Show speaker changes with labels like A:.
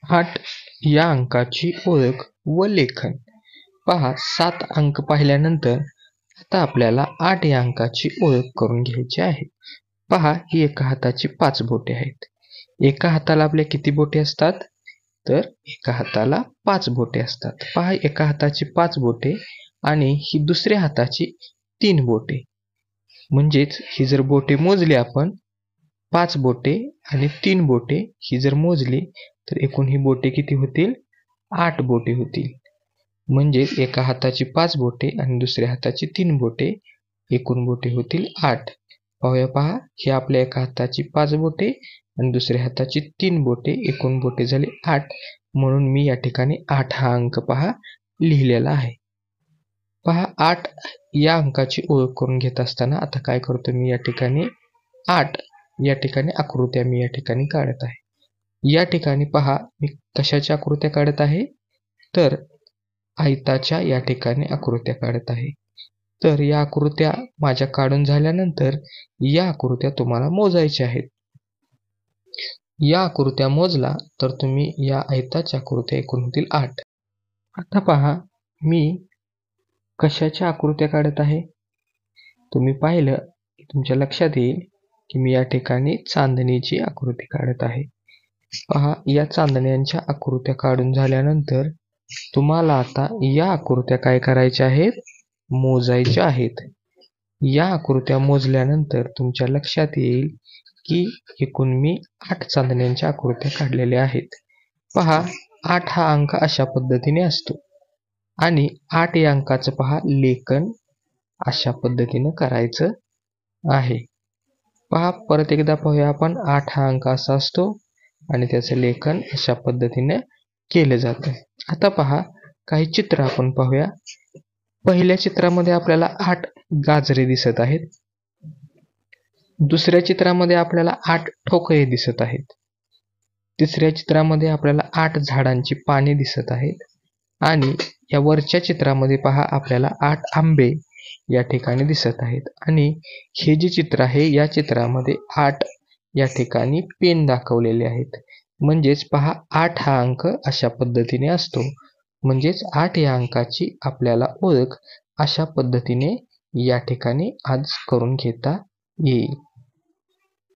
A: 8 या अंकाची ओळख व लेखन. पहा 7 अंक पाहिल्यानंतर आता आपल्याला 8 या अंकाची ओळख करून घ्यायची आहे. पहा ही एका हाताची 5 बोटे आहेत. एका हाताला आपल्या किती बोटे असतात? तर एका हाताला 5 बोटे असतात. पहा एका हाताची 5 बोटे आणि ही दुसऱ्या हाताची 3 बोटे. म्हणजेच ही जर बोटे मोजली आपण 5 बोटे आणि 3 बोटे ही जर मोजली तर एकूण ही बोटे किती होतील? 8 बोटे होतील. म्हणजे एका हाताची 5 बोटे आणि दुसऱ्या हाताची 3 बोटे, एकूण बोटे होतील 8. पाहूया पहा, ही आपल्या एका हाताची 5 बोटे आणि दुसऱ्या हाताची 3 बोटे, एकूण बोटे झाली 8. म्हणून मी या ठिकाणी 8 हा अंक पहा लिहिलेला आहे. पहा 8 या अंकाची ओळख करून घेत असताना आता काय करतो मी या ठिकाणी 8 या ठिकाणी आकृत्या मी या ठिकाणी काढत आहे. या ठिकाणी पहा मी कशाच्या आकृत्या काढत आहे? तर आयताच्या या ठिकाणी आकृत्या काढत आहे. तर या आकृत्या माझ्या काढून झाल्यानंतर या आकृत्या तुम्हाला मोजायच्या आहेत. या आकृत्या मोजला तर तुम्ही या आयताच्या आकृत्या एकूण होतील 8. आता पहा मी कशाच्या आकृत्या काढत आहे? तुम्ही पाहिलं की तुमच्या लक्षात येईल की मी या ठिकाणी चांदणीची आकृती काढत आहे. पहा या चांदण्यांच्या आकृत्या काढून झाल्यानंतर तुम्हाला आता या आकृत्या काय करायच्या आहेत? मोजायच्या आहेत. या आकृत्या मोजल्यानंतर तुमच्या लक्षात येईल की एकूण मी 8 चांदण्यांच्या आकृत्या काढलेल्या आहेत. पहा 8 हा अंक अशा पद्धतीने असतो आणि 8 या अंकाचं पहा लेखन अशा पद्धतीने करायचं आहे. पहा परत एकदा पाहूया आपण 8 हा अंक असा असतो आणि त्याचं लेखन अशा पद्धतीने केलं जातं. आता पहा काही चित्र आपण पाहूया. पहिल्या चित्रामध्ये आपल्याला 8 गाजरे दिसत आहेत. दुसऱ्या चित्रामध्ये आपल्याला 8 ठोकळे दिसत आहेत. तिसऱ्या चित्रामध्ये आपल्याला 8 झाडांची पाने दिसत आहेत आणि या वरच्या चित्रामध्ये पहा आपल्याला 8 आंबे या ठिकाणी दिसत आहेत आणि हे जे चित्र आहे या चित्रामध्ये 8 या ठिकाणी पेन दाखवलेले आहेत. म्हणजेच पहा 8 हा अंक अशा पद्धतीने असतो. म्हणजेच 8 या अंकाची आपल्याला ओळख अशा पद्धतीने या ठिकाणी आज करून घेता येईल.